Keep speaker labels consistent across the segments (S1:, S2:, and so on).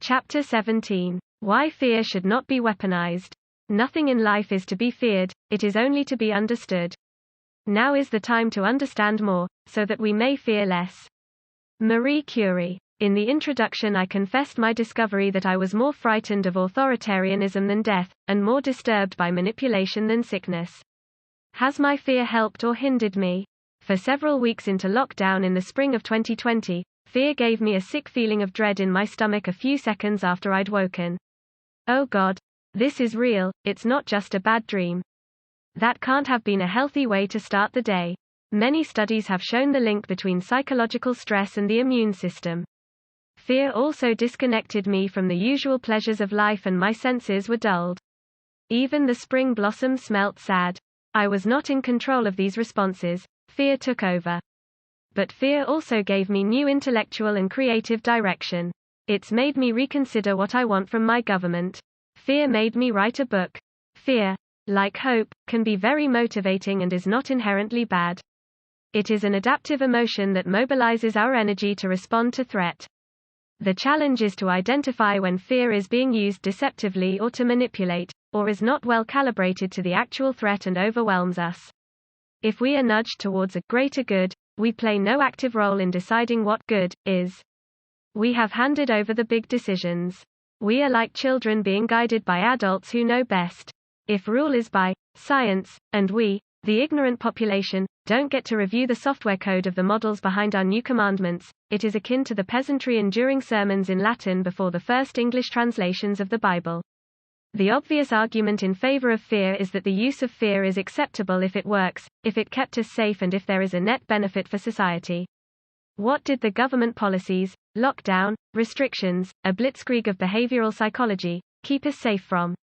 S1: Chapter 17. Why fear should not be weaponized. Nothing in life is to be feared, it is only to be understood. Now is the time to understand more, so that we may fear less. Marie Curie. In the introduction I confessed my discovery that I was more frightened of authoritarianism than death, and more disturbed by manipulation than sickness. Has my fear helped or hindered me? For several weeks into lockdown in the spring of 2020, fear gave me a sick feeling of dread in my stomach a few seconds after I'd woken. Oh God, this is real, it's not just a bad dream. That can't have been a healthy way to start the day. Many studies have shown the link between psychological stress and the immune system. Fear also disconnected me from the usual pleasures of life and my senses were dulled. Even the spring blossoms smelt sad. I was not in control of these responses, fear took over. But fear also gave me new intellectual and creative direction. It's made me reconsider what I want from my government. Fear made me write a book. Fear, like hope, can be very motivating and is not inherently bad. It is an adaptive emotion that mobilizes our energy to respond to threat. The challenge is to identify when fear is being used deceptively or to manipulate, or is not well calibrated to the actual threat and overwhelms us. If we are nudged towards a greater good, we play no active role in deciding what good is. We have handed over the big decisions. We are like children being guided by adults who know best. If rule is by science, and we, the ignorant population, don't get to review the software code of the models behind our new commandments, it is akin to the peasantry enduring sermons in Latin before the first English translations of the Bible. The obvious argument in favor of fear is that the use of fear is acceptable if it works, if it kept us safe and if there is a net benefit for society. What did the government policies, lockdown, restrictions, a blitzkrieg of behavioral psychology, keep us safe from?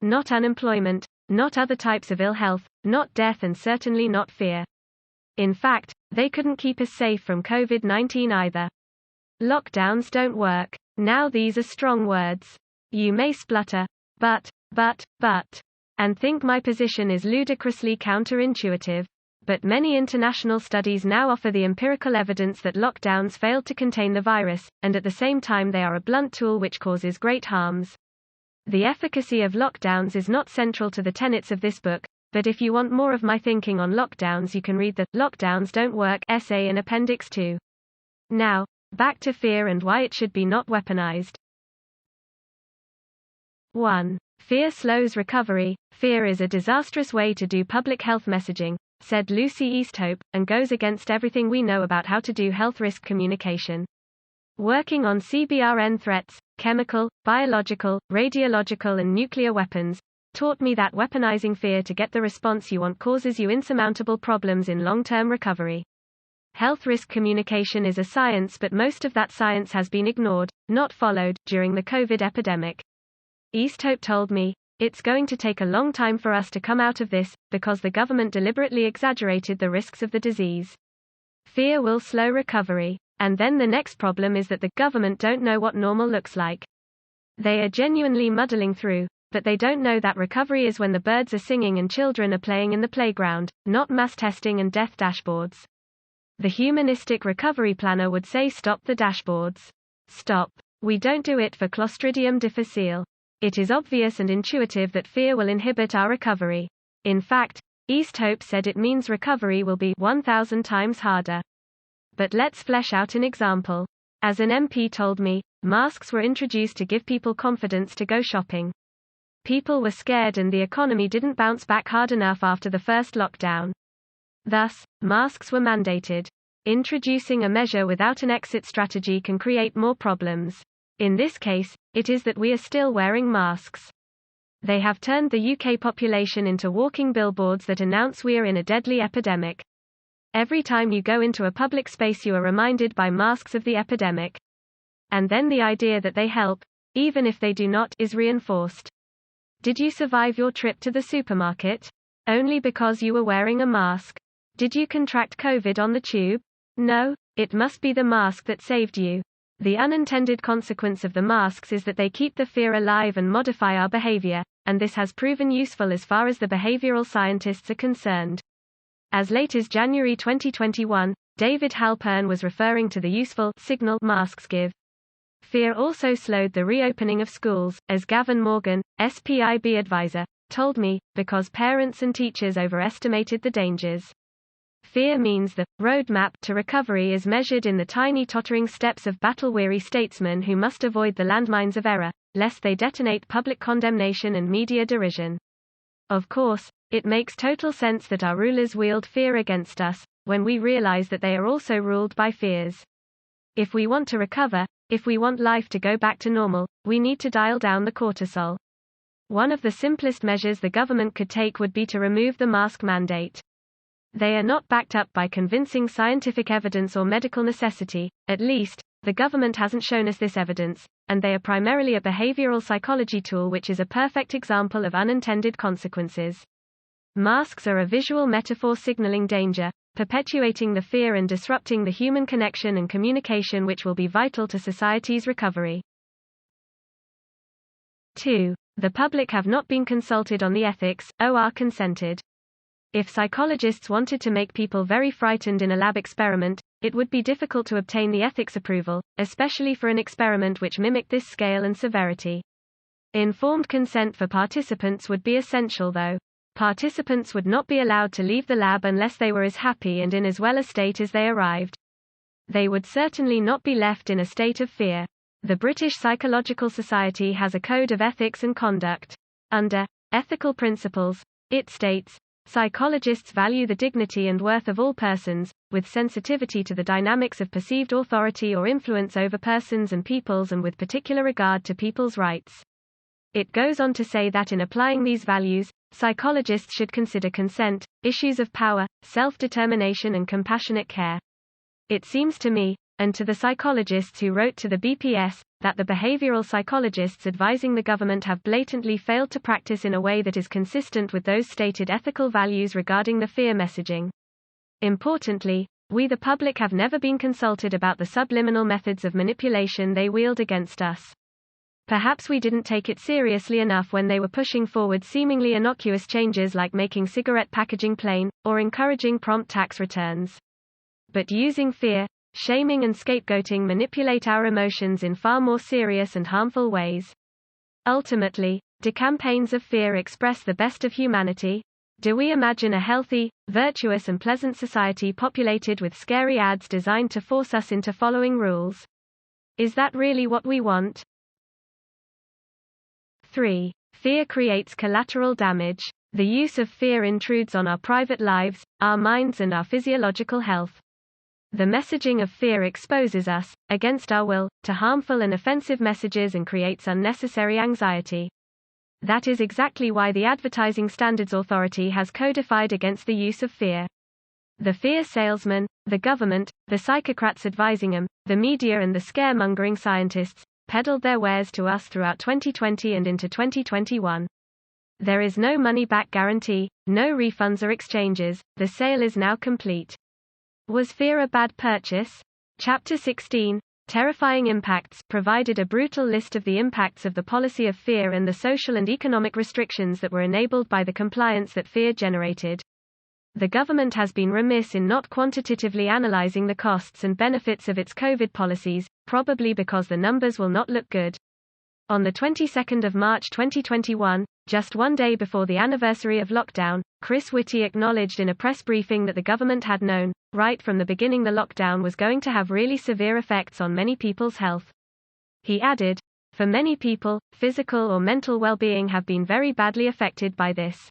S1: Not unemployment, not other types of ill health, not death and certainly not fear. In fact, they couldn't keep us safe from COVID-19 either. Lockdowns don't work. Now these are strong words. You may splutter, but, and think my position is ludicrously counterintuitive. But many international studies now offer the empirical evidence that lockdowns failed to contain the virus, and at the same time they are a blunt tool which causes great harms. The efficacy of lockdowns is not central to the tenets of this book, but if you want more of my thinking on lockdowns you can read the Lockdowns Don't Work essay in Appendix 2. Now, back to fear and why it should be not weaponized. 1. Fear slows recovery. Fear is a disastrous way to do public health messaging, said Lucy Easthope, and goes against everything we know about how to do health risk communication. Working on CBRN threats, chemical, biological, radiological and nuclear weapons, taught me that weaponizing fear to get the response you want causes you insurmountable problems in long-term recovery. Health risk communication is a science, but most of that science has been ignored, not followed, during the COVID epidemic. Easthope told me, it's going to take a long time for us to come out of this, because the government deliberately exaggerated the risks of the disease. Fear will slow recovery. And then the next problem is that the government don't know what normal looks like. They are genuinely muddling through, but they don't know that recovery is when the birds are singing and children are playing in the playground, not mass testing and death dashboards. The humanistic recovery planner would say stop the dashboards. Stop. We don't do it for Clostridium difficile. It is obvious and intuitive that fear will inhibit our recovery. In fact, Easthope said it means recovery will be 1,000 times harder. But let's flesh out an example. As an MP told me, masks were introduced to give people confidence to go shopping. People were scared and the economy didn't bounce back hard enough after the first lockdown. Thus, masks were mandated. Introducing a measure without an exit strategy can create more problems. In this case, it is that we are still wearing masks. They have turned the UK population into walking billboards that announce we are in a deadly epidemic. Every time you go into a public space you are reminded by masks of the epidemic. And then the idea that they help, even if they do not, is reinforced. Did you survive your trip to the supermarket? Only because you were wearing a mask. Did you contract COVID on the tube? No, it must be the mask that saved you. The unintended consequence of the masks is that they keep the fear alive and modify our behavior, and this has proven useful as far as the behavioral scientists are concerned. As late as January 2021, David Halpern was referring to the useful signal masks give. Fear also slowed the reopening of schools, as Gavin Morgan, SPIB advisor, told me, because parents and teachers overestimated the dangers. Fear means the roadmap to recovery is measured in the tiny tottering steps of battle-weary statesmen who must avoid the landmines of error, lest they detonate public condemnation and media derision. Of course, it makes total sense that our rulers wield fear against us, when we realize that they are also ruled by fears. If we want to recover, if we want life to go back to normal, we need to dial down the cortisol. One of the simplest measures the government could take would be to remove the mask mandate. They are not backed up by convincing scientific evidence or medical necessity, at least, the government hasn't shown us this evidence, and they are primarily a behavioral psychology tool, which is a perfect example of unintended consequences. Masks are a visual metaphor signaling danger, perpetuating the fear and disrupting the human connection and communication which will be vital to society's recovery. 2. The public have not been consulted on the ethics, or consented. If psychologists wanted to make people very frightened in a lab experiment, it would be difficult to obtain the ethics approval, especially for an experiment which mimicked this scale and severity. Informed consent for participants would be essential though. Participants would not be allowed to leave the lab unless they were as happy and in as well a state as they arrived. They would certainly not be left in a state of fear. The British Psychological Society has a code of ethics and conduct. Under ethical principles, it states, psychologists value the dignity and worth of all persons, with sensitivity to the dynamics of perceived authority or influence over persons and peoples and with particular regard to people's rights. It goes on to say that in applying these values, psychologists should consider consent, issues of power, self-determination and compassionate care. It seems to me, and to the psychologists who wrote to the BPS, that the behavioral psychologists advising the government have blatantly failed to practice in a way that is consistent with those stated ethical values regarding the fear messaging. Importantly, we the public have never been consulted about the subliminal methods of manipulation they wield against us. Perhaps we didn't take it seriously enough when they were pushing forward seemingly innocuous changes like making cigarette packaging plain, or encouraging prompt tax returns. But using fear, shaming and scapegoating manipulate our emotions in far more serious and harmful ways. Ultimately, do campaigns of fear express the best of humanity? Do we imagine a healthy, virtuous and pleasant society populated with scary ads designed to force us into following rules? Is that really what we want? 3. Fear creates collateral damage. The use of fear intrudes on our private lives, our minds and our physiological health. The messaging of fear exposes us, against our will, to harmful and offensive messages and creates unnecessary anxiety. That is exactly why the Advertising Standards Authority has codified against the use of fear. The fear salesman, the government, the psychocrats advising them, the media and the scaremongering scientists, peddled their wares to us throughout 2020 and into 2021. There is no money-back guarantee, no refunds or exchanges, the sale is now complete. Was fear a bad purchase? Chapter 16, Terrifying Impacts, provided a brutal list of the impacts of the policy of fear and the social and economic restrictions that were enabled by the compliance that fear generated. The government has been remiss in not quantitatively analyzing the costs and benefits of its COVID policies, probably because the numbers will not look good. On the 22nd of March 2021, just one day before the anniversary of lockdown, Chris Whitty acknowledged in a press briefing that the government had known, right from the beginning, the lockdown was going to have really severe effects on many people's health. He added, "For many people, physical or mental well-being have been very badly affected by this.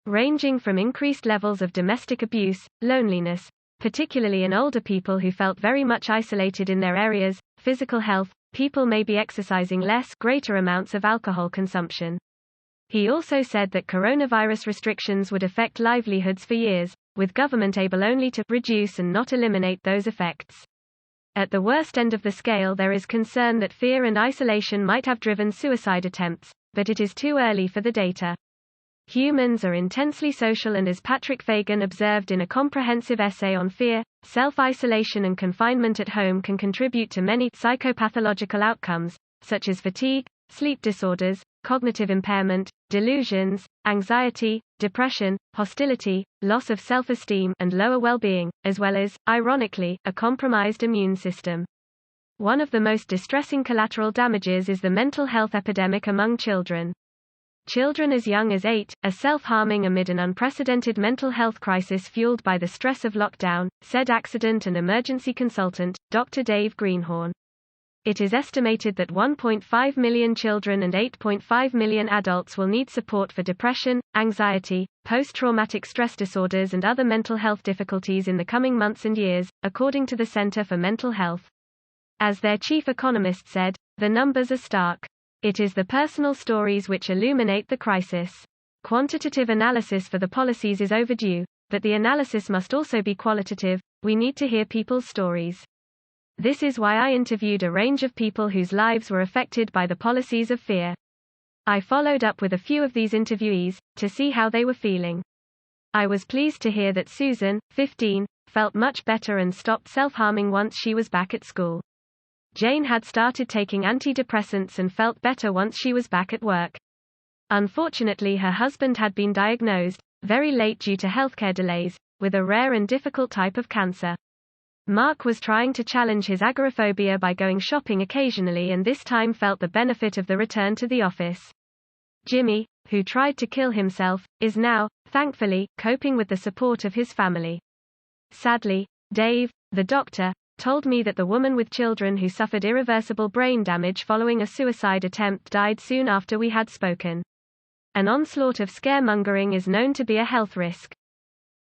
S1: Ranging from increased levels of domestic abuse, loneliness, particularly in older people who felt very much isolated in their areas, physical health, people may be exercising less, greater amounts of alcohol consumption." He also said that coronavirus restrictions would affect livelihoods for years, with government able only to reduce and not eliminate those effects. At the worst end of the scale, there is concern that fear and isolation might have driven suicide attempts, but it is too early for the data. Humans are intensely social, and as Patrick Fagan observed in a comprehensive essay on fear, self-isolation and confinement at home can contribute to many psychopathological outcomes, such as fatigue, sleep disorders, cognitive impairment, delusions, anxiety, depression, hostility, loss of self-esteem, and lower well-being, as well as, ironically, a compromised immune system. One of the most distressing collateral damages is the mental health epidemic among children. Children as young as 8 are self-harming amid an unprecedented mental health crisis fueled by the stress of lockdown, said accident and emergency consultant, Dr. Dave Greenhorn. It is estimated that 1.5 million children and 8.5 million adults will need support for depression, anxiety, post-traumatic stress disorders and other mental health difficulties in the coming months and years, according to the Center for Mental Health. As their chief economist said, the numbers are stark. It is the personal stories which illuminate the crisis. Quantitative analysis for the policies is overdue, but the analysis must also be qualitative. We need to hear people's stories. This is why I interviewed a range of people whose lives were affected by the policies of fear. I followed up with a few of these interviewees, to see how they were feeling. I was pleased to hear that Susan, 15, felt much better and stopped self-harming once she was back at school. Jane had started taking antidepressants and felt better once she was back at work. Unfortunately, her husband had been diagnosed, very late due to healthcare delays, with a rare and difficult type of cancer. Mark was trying to challenge his agoraphobia by going shopping occasionally and this time felt the benefit of the return to the office. Jimmy, who tried to kill himself, is now, thankfully, coping with the support of his family. Sadly, Dave, the doctor, told me that the woman with children who suffered irreversible brain damage following a suicide attempt died soon after we had spoken. An onslaught of scaremongering is known to be a health risk.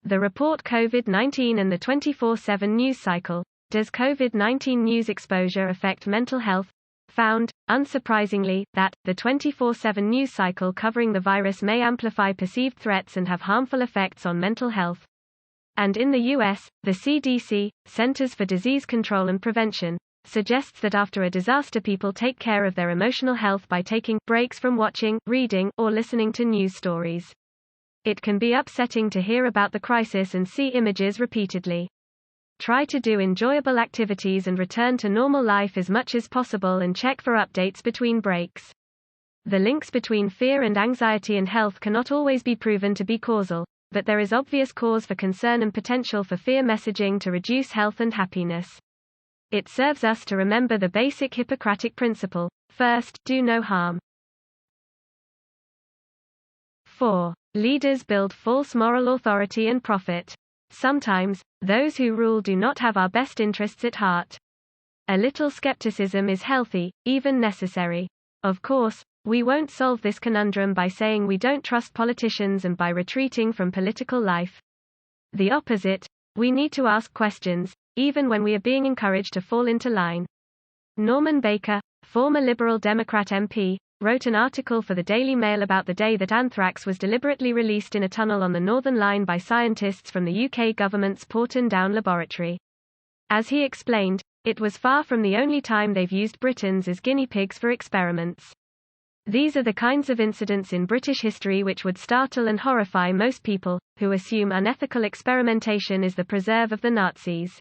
S1: The report COVID-19 and the 24/7 news cycle, Does COVID-19 news exposure affect mental health? Found, unsurprisingly, that the 24/7 news cycle covering the virus may amplify perceived threats and have harmful effects on mental health. And in the US, the CDC, Centers for Disease Control and Prevention, suggests that after a disaster people take care of their emotional health by taking breaks from watching, reading, or listening to news stories. It can be upsetting to hear about the crisis and see images repeatedly. Try to do enjoyable activities and return to normal life as much as possible and check for updates between breaks. The links between fear and anxiety and health cannot always be proven to be causal, but there is obvious cause for concern and potential for fear messaging to reduce health and happiness. It serves us to remember the basic Hippocratic principle: first, do no harm. 4. Leaders build false moral authority and profit. Sometimes, those who rule do not have our best interests at heart. A little skepticism is healthy, even necessary. Of course, we won't solve this conundrum by saying we don't trust politicians and by retreating from political life. The opposite, we need to ask questions, even when we are being encouraged to fall into line. Norman Baker, former Liberal Democrat MP, wrote an article for the Daily Mail about the day that anthrax was deliberately released in a tunnel on the Northern Line by scientists from the UK government's Porton Down laboratory. As he explained, it was far from the only time they've used Britons as guinea pigs for experiments. These are the kinds of incidents in British history which would startle and horrify most people, who assume unethical experimentation is the preserve of the Nazis.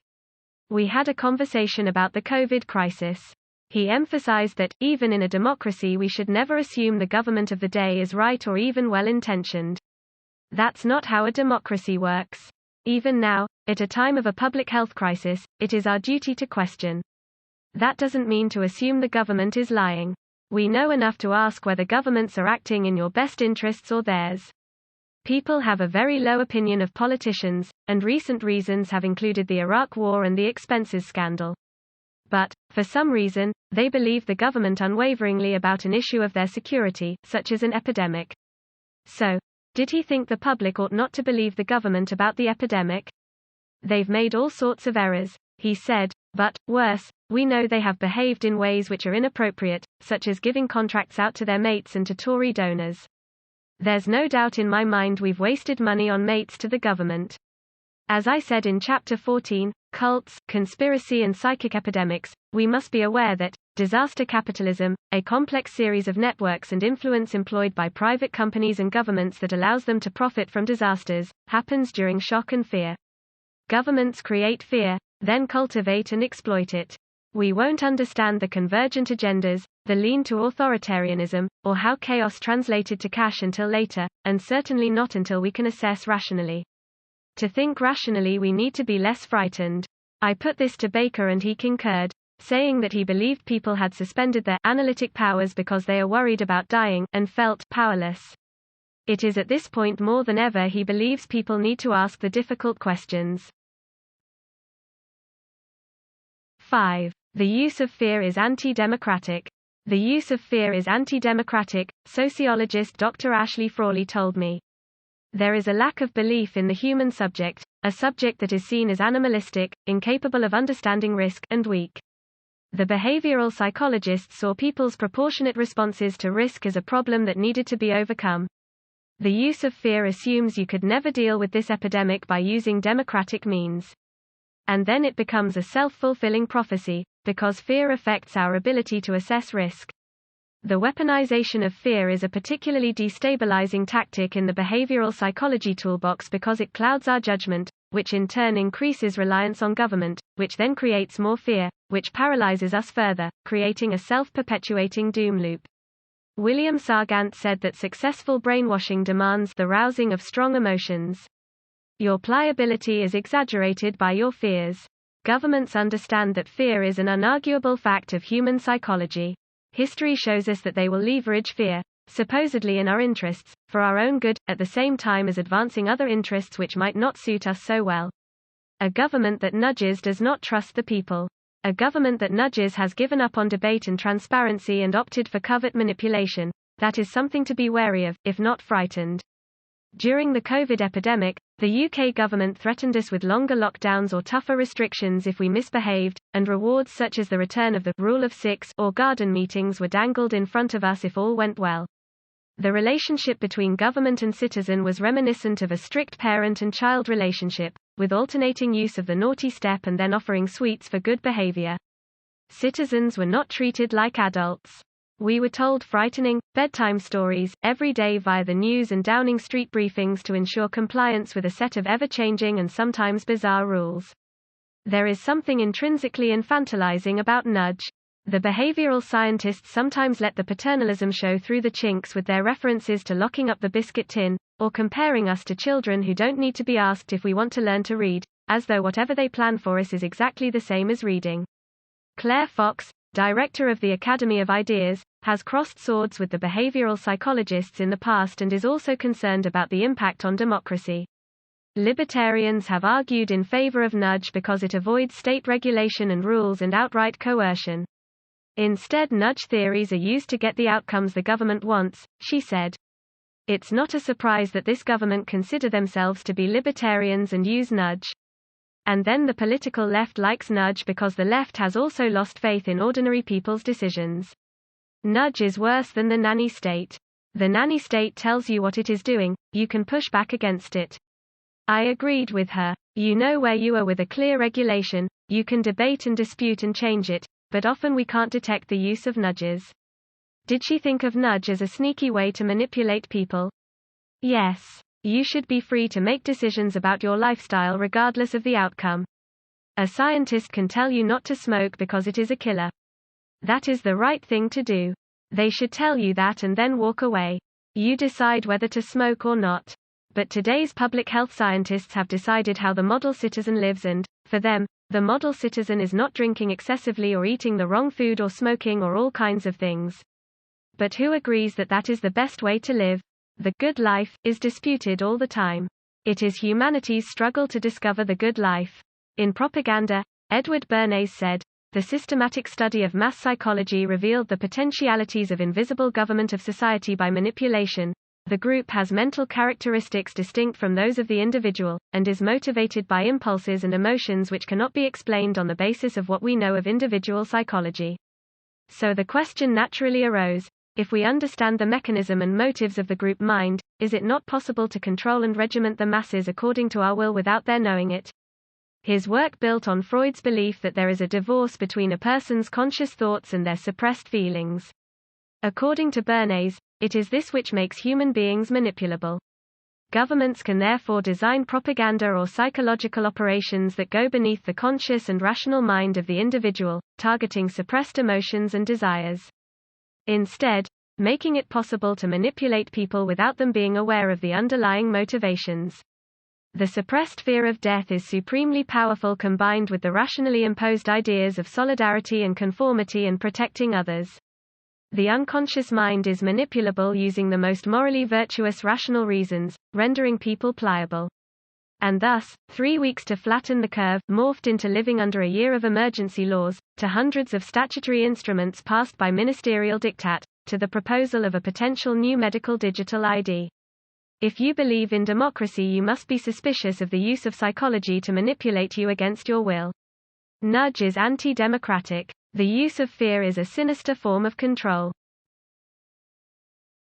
S1: We had a conversation about the COVID crisis. He emphasized that, even in a democracy, we should never assume the government of the day is right or even well-intentioned. That's not how a democracy works. Even now, at a time of a public health crisis, it is our duty to question. That doesn't mean to assume the government is lying. We know enough to ask whether governments are acting in your best interests or theirs. People have a very low opinion of politicians, and recent reasons have included the Iraq War and the expenses scandal. But, for some reason, they believe the government unwaveringly about an issue of their security, such as an epidemic. So, did he think the public ought not to believe the government about the epidemic? They've made all sorts of errors, he said, but, worse, we know they have behaved in ways which are inappropriate, such as giving contracts out to their mates and to Tory donors. There's no doubt in my mind we've wasted money on mates to the government. As I said in Chapter 14, Cults, Conspiracy and Psychic Epidemics, we must be aware that disaster capitalism, a complex series of networks and influence employed by private companies and governments that allows them to profit from disasters, happens during shock and fear. Governments create fear, then cultivate and exploit it. We won't understand the convergent agendas, the lean to authoritarianism, or how chaos translated to cash until later, and certainly not until we can assess rationally. To think rationally we need to be less frightened. I put this to Baker and he concurred. saying that he believed people had suspended their analytic powers because they are worried about dying, and felt powerless. It is at this point more than ever he believes people need to ask the difficult questions. 5. The use of fear is anti-democratic. The use of fear is anti-democratic, sociologist Dr. Ashley Frawley told me. There is a lack of belief in the human subject, a subject that is seen as animalistic, incapable of understanding risk, and weak. The behavioral psychologists saw people's proportionate responses to risk as a problem that needed to be overcome. The use of fear assumes you could never deal with this epidemic by using democratic means. And then it becomes a self-fulfilling prophecy, because fear affects our ability to assess risk. The weaponization of fear is a particularly destabilizing tactic in the behavioral psychology toolbox because it clouds our judgment, which in turn increases reliance on government, which then creates more fear, which paralyzes us further, creating a self-perpetuating doom loop. William Sargant said that successful brainwashing demands the rousing of strong emotions. Your pliability is exaggerated by your fears. Governments understand that fear is an unarguable fact of human psychology. History shows us that they will leverage fear, supposedly in our interests, for our own good, at the same time as advancing other interests which might not suit us so well. A government that nudges does not trust the people. A government that nudges has given up on debate and transparency and opted for covert manipulation. That is something to be wary of, if not frightened. During the COVID epidemic, the UK government threatened us with longer lockdowns or tougher restrictions if we misbehaved, and rewards such as the return of the rule of 6 or garden meetings were dangled in front of us if all went well. The relationship between government and citizen was reminiscent of a strict parent and child relationship, with alternating use of the naughty step and then offering sweets for good behavior. Citizens were not treated like adults. We were told frightening, bedtime stories, every day via the news and Downing Street briefings to ensure compliance with a set of ever-changing and sometimes bizarre rules. There is something intrinsically infantilizing about nudge. The behavioral scientists sometimes let the paternalism show through the chinks with their references to locking up the biscuit tin, or comparing us to children who don't need to be asked if we want to learn to read, as though whatever they plan for us is exactly the same as reading. Claire Fox, director of the Academy of Ideas, has crossed swords with the behavioral psychologists in the past and is also concerned about the impact on democracy. Libertarians have argued in favor of nudge because it avoids state regulation and rules and outright coercion. Instead, nudge theories are used to get the outcomes the government wants, she said. It's not a surprise that this government consider themselves to be libertarians and use nudge. And then the political left likes nudge because the left has also lost faith in ordinary people's decisions. Nudge is worse than the nanny state. The nanny state tells you what it is doing, you can push back against it. I agreed with her. You know where you are with a clear regulation, you can debate and dispute and change it, but often we can't detect the use of nudges. Did she think of nudge as a sneaky way to manipulate people? Yes. You should be free to make decisions about your lifestyle regardless of the outcome. A scientist can tell you not to smoke because it is a killer. That is the right thing to do. They should tell you that and then walk away. You decide whether to smoke or not. But today's public health scientists have decided how the model citizen lives and, for them, the model citizen is not drinking excessively or eating the wrong food or smoking or all kinds of things. But who agrees that that is the best way to live? The good life is disputed all the time. It is humanity's struggle to discover the good life. In Propaganda, Edward Bernays said, the systematic study of mass psychology revealed the potentialities of invisible government of society by manipulation. The group has mental characteristics distinct from those of the individual, and is motivated by impulses and emotions which cannot be explained on the basis of what we know of individual psychology. So the question naturally arose, if we understand the mechanism and motives of the group mind, is it not possible to control and regiment the masses according to our will without their knowing it? His work built on Freud's belief that there is a divorce between a person's conscious thoughts and their suppressed feelings. According to Bernays, it is this which makes human beings manipulable. Governments can therefore design propaganda or psychological operations that go beneath the conscious and rational mind of the individual, targeting suppressed emotions and desires. Instead, making it possible to manipulate people without them being aware of the underlying motivations. The suppressed fear of death is supremely powerful, combined with the rationally imposed ideas of solidarity and conformity and protecting others. The unconscious mind is manipulable using the most morally virtuous rational reasons, rendering people pliable. And thus, 3 weeks to flatten the curve morphed into living under a year of emergency laws, to hundreds of statutory instruments passed by ministerial diktat, to the proposal of a potential new medical digital ID. If you believe in democracy, you must be suspicious of the use of psychology to manipulate you against your will. Nudge is anti-democratic. The use of fear is a sinister form of control.